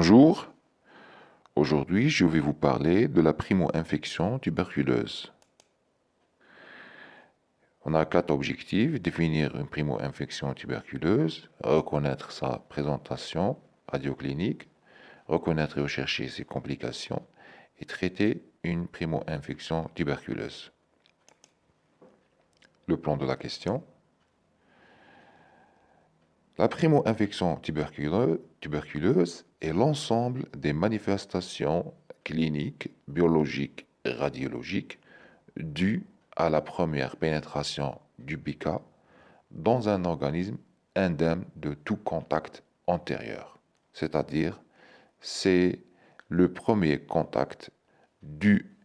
Bonjour, aujourd'hui je vais vous parler de la primo-infection tuberculeuse. On a 4 objectifs: définir une primo-infection tuberculeuse, reconnaître sa présentation radioclinique, reconnaître et rechercher ses complications et traiter une primo-infection tuberculeuse. Le plan de la question. La primo-infection tuberculeuse est l'ensemble des manifestations cliniques, biologiques et radiologiques dues à la première pénétration du BK dans un organisme indemne de tout contact antérieur. C'est-à-dire, c'est le premier contact du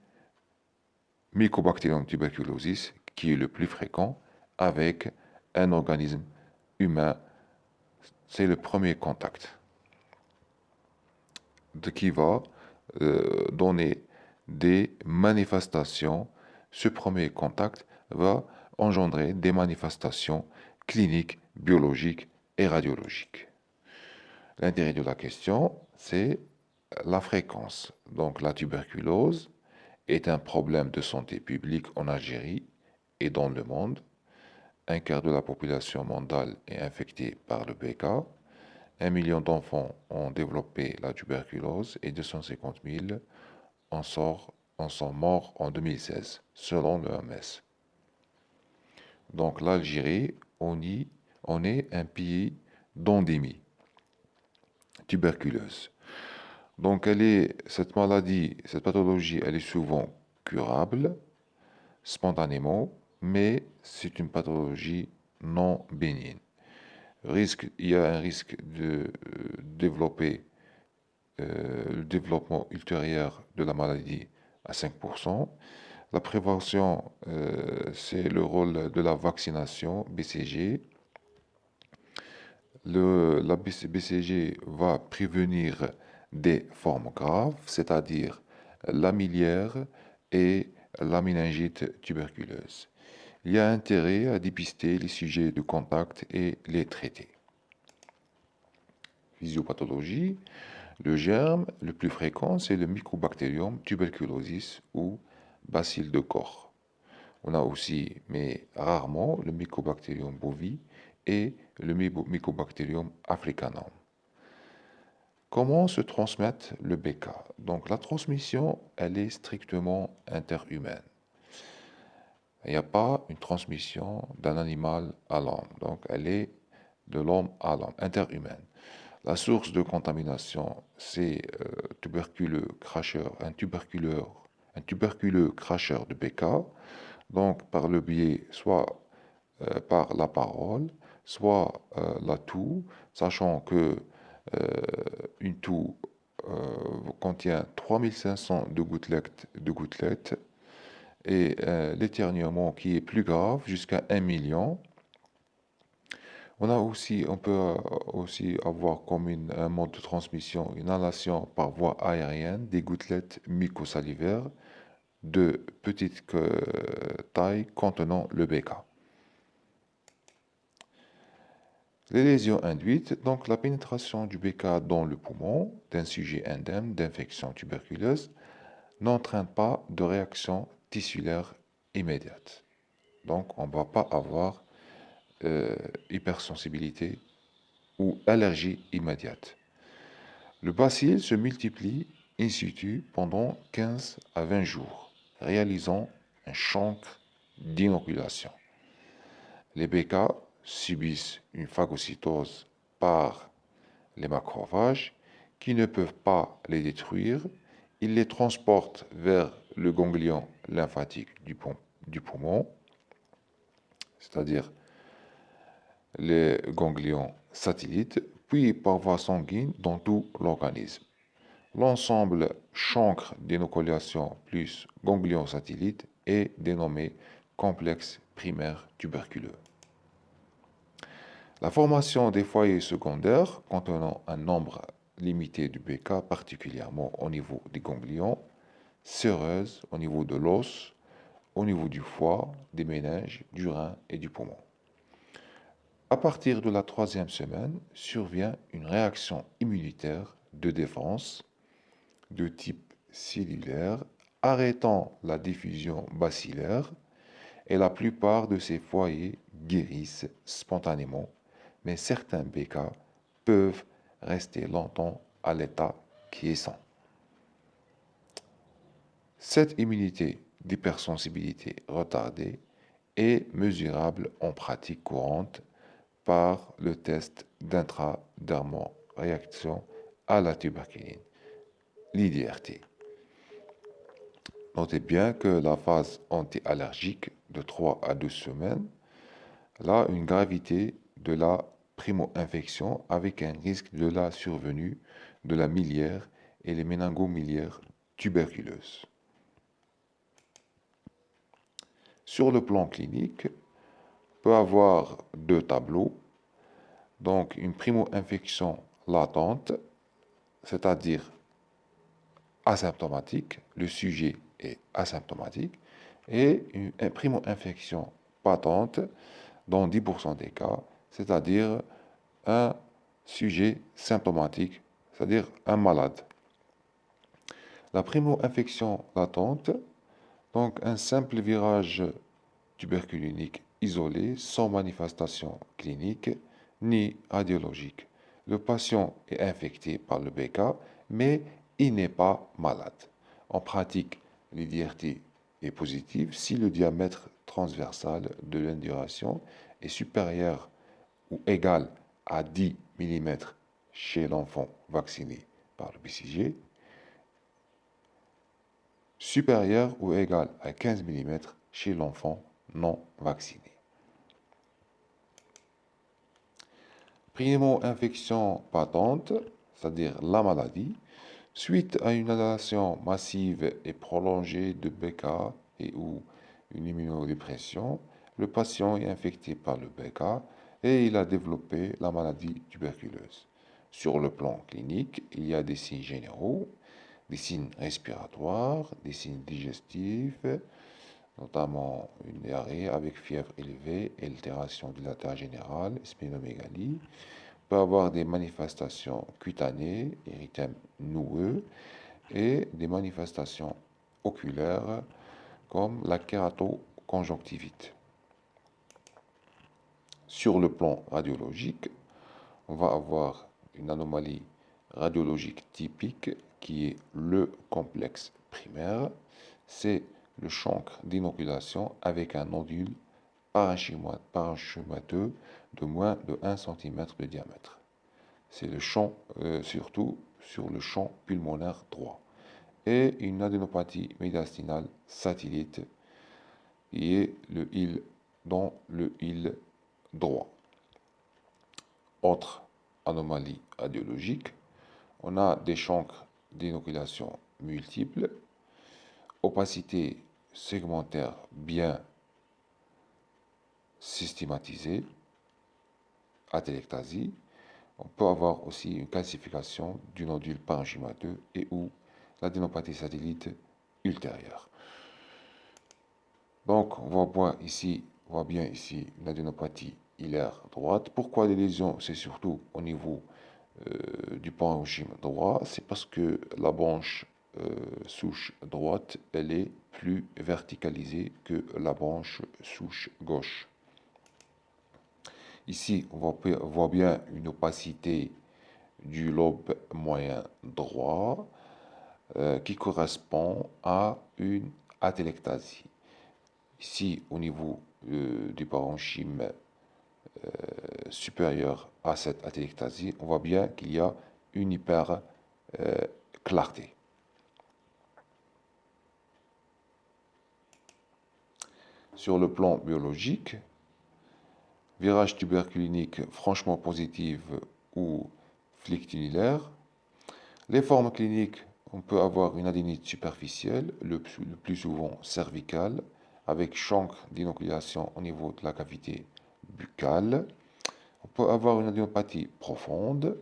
Mycobacterium tuberculosis qui est le plus fréquent avec un organisme humain. C'est le premier contact qui va donner des manifestations. Ce premier contact va engendrer des manifestations cliniques, biologiques et radiologiques. L'intérêt de la question, c'est la fréquence. Donc la tuberculose est un problème de santé publique en Algérie et dans le monde. Un quart de la population mondiale est infectée par le BK. 1 million d'enfants ont développé la tuberculose et 250 000 en sont morts en 2016, selon l'OMS. Donc l'Algérie, on est un pays d'endémie tuberculeuse. Donc cette maladie, cette pathologie, elle est souvent curable spontanément, mais c'est une pathologie non bénigne. Il y a un risque de développer le développement ultérieur de la maladie à 5%. La prévention, c'est le rôle de la vaccination BCG. La BCG va prévenir des formes graves, c'est-à-dire la miliaire et la méningite tuberculeuse. Il y a intérêt à dépister les sujets de contact et les traiter. Physiopathologie. Le germe le plus fréquent, c'est le Mycobacterium tuberculosis ou bacille de Koch. On a aussi, mais rarement, le Mycobacterium bovi et le Mycobacterium africanum. Comment se transmet le BK? Donc la transmission, elle est strictement interhumaine. Il n'y a pas une transmission d'un animal à l'homme. Donc elle est de l'homme à l'homme, interhumaine. La source de contamination, c'est un tuberculeux cracheur de BK, donc par le biais soit par la parole, soit la toux, sachant que une toux contient 3500 de gouttelettes et l'éternuement qui est plus grave jusqu'à 1 million. On peut aussi avoir comme un mode de transmission une inhalation par voie aérienne des gouttelettes mucosalivaires de petite taille contenant le BK. Les lésions induites, donc la pénétration du BK dans le poumon d'un sujet indemne d'infection tuberculeuse n'entraîne pas de réaction tissulaire immédiate. Donc on ne va pas avoir hypersensibilité ou allergie immédiate. Le bacille se multiplie in situ pendant 15 à 20 jours, réalisant un chancre d'inoculation. Les BK subissent une phagocytose par les macrophages qui ne peuvent pas les détruire. Ils les transportent vers le ganglion lymphatique du poumon, c'est-à-dire les ganglions satellites, puis par voie sanguine dans tout l'organisme. L'ensemble chancre d'inoculation plus ganglion satellite est dénommé complexe primaire tuberculeux. La formation des foyers secondaires contenant un nombre limité de BK, particulièrement au niveau des ganglions, séreuses au niveau de l'os, au niveau du foie, des méninges, du rein et du poumon. À partir de la 3e semaine, survient une réaction immunitaire de défense de type cellulaire, arrêtant la diffusion bacillaire, et la plupart de ces foyers guérissent spontanément, mais certains BK peuvent rester longtemps à l'état quiescent. Cette immunité d'hypersensibilité retardée est mesurable en pratique courante par le test d'intradermoréaction à la tuberculine, l'IDRT. Notez bien que la phase anti-allergique de 3 à 12 semaines a une gravité de la primo-infection avec un risque de la survenue de la miliaire et les méningo-miliaires tuberculeuses. Sur le plan clinique, on peut avoir deux tableaux. Donc une primo-infection latente, c'est-à-dire asymptomatique, le sujet est asymptomatique, et une primo-infection patente dans 10% des cas, c'est-à-dire un sujet symptomatique, c'est-à-dire un malade. La primo-infection latente, donc un simple virage tuberculinique isolé, sans manifestation clinique ni radiologique. Le patient est infecté par le BK, mais il n'est pas malade. En pratique, l'IDRT est positive si le diamètre transversal de l'induration est supérieur ou égal à 10 mm chez l'enfant vacciné par le BCG, supérieur ou égal à 15 mm chez l'enfant non vacciné. Primo-infection patente, c'est-à-dire la maladie, suite à une inhalation massive et prolongée de BK et ou une immunodépression, le patient est infecté par le BK et il a développé la maladie tuberculeuse. Sur le plan clinique, il y a des signes généraux, des signes respiratoires, des signes digestifs, notamment une diarrhée avec fièvre élevée, altération de l'état général, splénomégalie. On peut avoir des manifestations cutanées, érythème noueux, et des manifestations oculaires comme la kératoconjonctivite. Sur le plan radiologique, on va avoir une anomalie radiologique typique qui est le complexe primaire. C'est le chancre d'inoculation avec un nodule parenchymateux de moins de 1 cm de diamètre. C'est le champ, surtout sur le champ pulmonaire droit. Et une adénopathie médiastinale satellite qui est le IL dans le IL droit. Autre anomalie radiologique, on a des chancres d'inoculation multiples, opacité segmentaire bien systématisée, atélectasie. On peut avoir aussi une calcification du nodule parenchymateux et ou l'adénopathie satellite ultérieure. Donc, on voit bien ici l'adénopathie hilaire droite. Pourquoi les lésions? C'est surtout au niveau du parenchyme droit. C'est parce que la branche souche droite, elle est plus verticalisée que la branche souche gauche. Ici, on voit bien une opacité du lobe moyen droit qui correspond à une atélectasie. Ici, au niveau du parenchyme supérieur à cette atélectasie, on voit bien qu'il y a une hyper-clarté. Sur le plan biologique, virage tuberculinique franchement positif ou flictunulaire. Les formes cliniques, on peut avoir une adénite superficielle, le plus souvent cervicale, avec chancre d'inoculation au niveau de la cavité buccale. On peut avoir une adénopathie profonde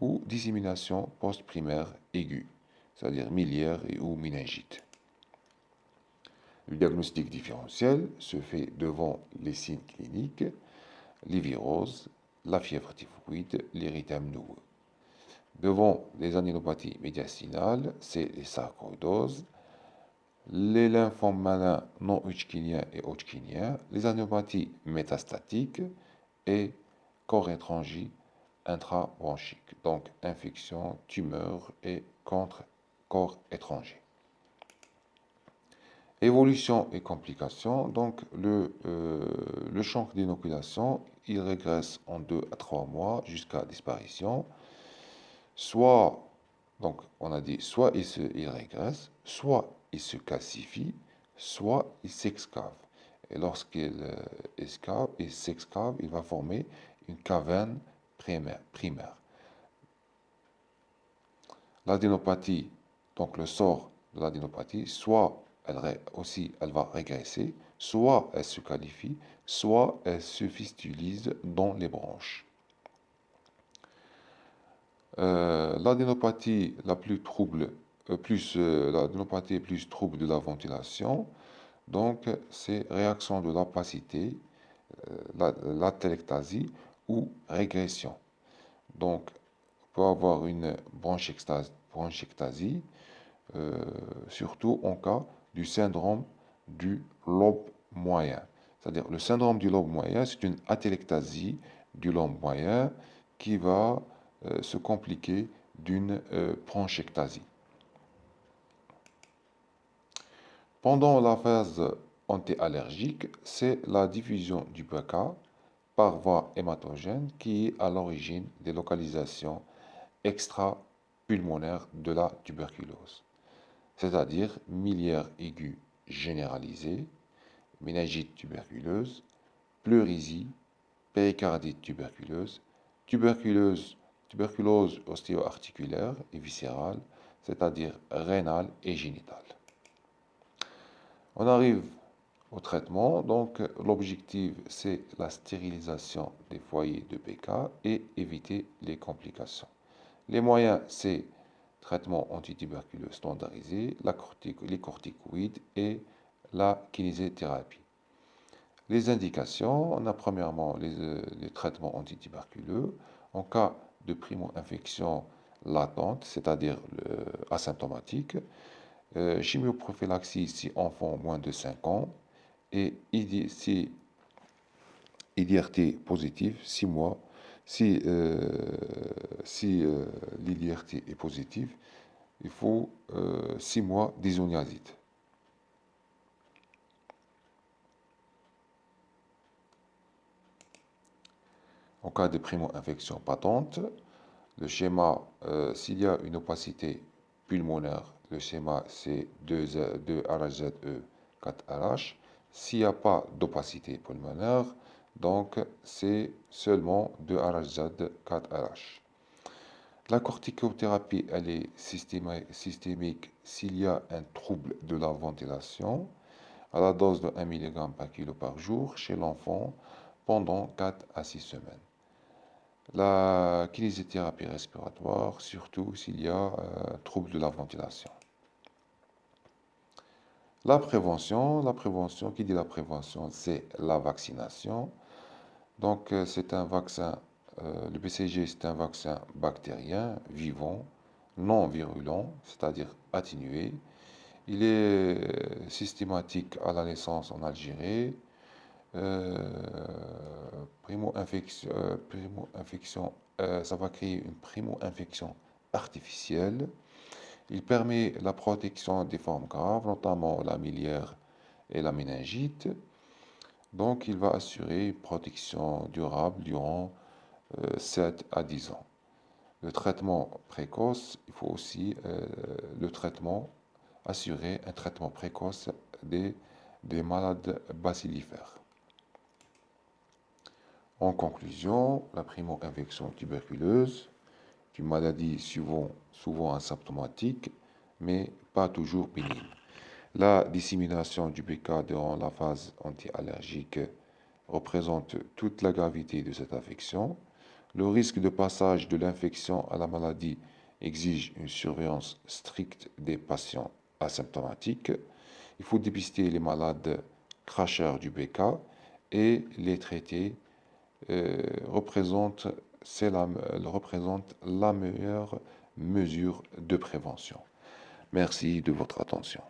ou dissémination post-primaire aiguë, c'est-à-dire miliaire et ou méningite. Le diagnostic différentiel se fait devant les signes cliniques, les viroses, la fièvre typhoïde, l'érythème noueux. Devant les adénopathies médiastinales, c'est les sarcoïdoses, les lymphomes malins non hodgkiniens et hodgkiniens, les adénopathies métastatiques et corps étranger intrabronchique, donc infection, tumeur et contre corps étranger. Évolution et complications, donc le champ d'inoculation, il régresse en 2 à 3 mois jusqu'à disparition. Soit, donc on a dit, soit il régresse, soit il se calcifie, soit il s'excave. Et lorsqu'il s'excave, il va former une caverne primaire. L'adénopathie, donc le sort de l'adénopathie, soit elle va régresser, soit elle se qualifie, soit elle se fistulise dans les branches. L'adénopathie l'adénopathie plus trouble de la ventilation, donc c'est réaction de l'apacité, l'atelectasie ou régression. Donc, on peut avoir une bronchectasie, surtout en cas du syndrome du lobe moyen. C'est-à-dire, le syndrome du lobe moyen, c'est une atelectasie du lobe moyen qui va se compliquer d'une bronchectasie. Pendant la phase antiallergique, c'est la diffusion du BK par voie hématogène qui est à l'origine des localisations extra-pulmonaires de la tuberculose, c'est-à-dire miliaire aiguë généralisée, méningite tuberculeuse, pleurésie, péricardite tuberculeuse, tuberculose ostéo-articulaire et viscérale, c'est-à-dire rénale et génitale. On arrive au traitement, donc l'objectif c'est la stérilisation des foyers de BK et éviter les complications. Les moyens c'est traitement antituberculeux standardisé, les corticoïdes et la kinésithérapie. Les indications, on a premièrement les traitements antituberculeux en cas de primo-infection latente, c'est-à-dire asymptomatique, chimioprophylaxie si enfant moins de 5 ans, et si IDRT positif, 6 mois. Si l'IDRT est positif, il faut 6 mois d'isoniazide. En cas de primo-infection patente, le schéma, s'il y a une opacité pulmonaire, le schéma c'est 2-RHZE, 4RH. S'il n'y a pas d'opacité pulmonaire, donc c'est seulement 2-RHZ, 4RH. La corticothérapie, elle est systémique s'il y a un trouble de la ventilation à la dose de 1 mg par kilo par jour chez l'enfant pendant 4 à 6 semaines. La kinésithérapie respiratoire, surtout s'il y a trouble de la ventilation. La prévention, qui dit la prévention, c'est la vaccination. Donc, c'est un vaccin, le BCG, c'est un vaccin bactérien, vivant, non virulent, c'est-à-dire atténué. Il est systématique à la naissance en Algérie. Primo-infection, ça va créer une primo-infection artificielle. Il permet la protection des formes graves, notamment la miliaire et la méningite. Donc, il va assurer une protection durable durant 7 à 10 ans. Le traitement précoce, il faut aussi assurer un traitement précoce des malades bacillifères. En conclusion, la primo-infection tuberculeuse est une maladie souvent asymptomatique, mais pas toujours bénigne. La dissémination du BK durant la phase anti-allergique représente toute la gravité de cette infection. Le risque de passage de l'infection à la maladie exige une surveillance stricte des patients asymptomatiques. Il faut dépister les malades cracheurs du BK et les traiter représente elle représente la meilleure mesure de prévention. Merci de votre attention.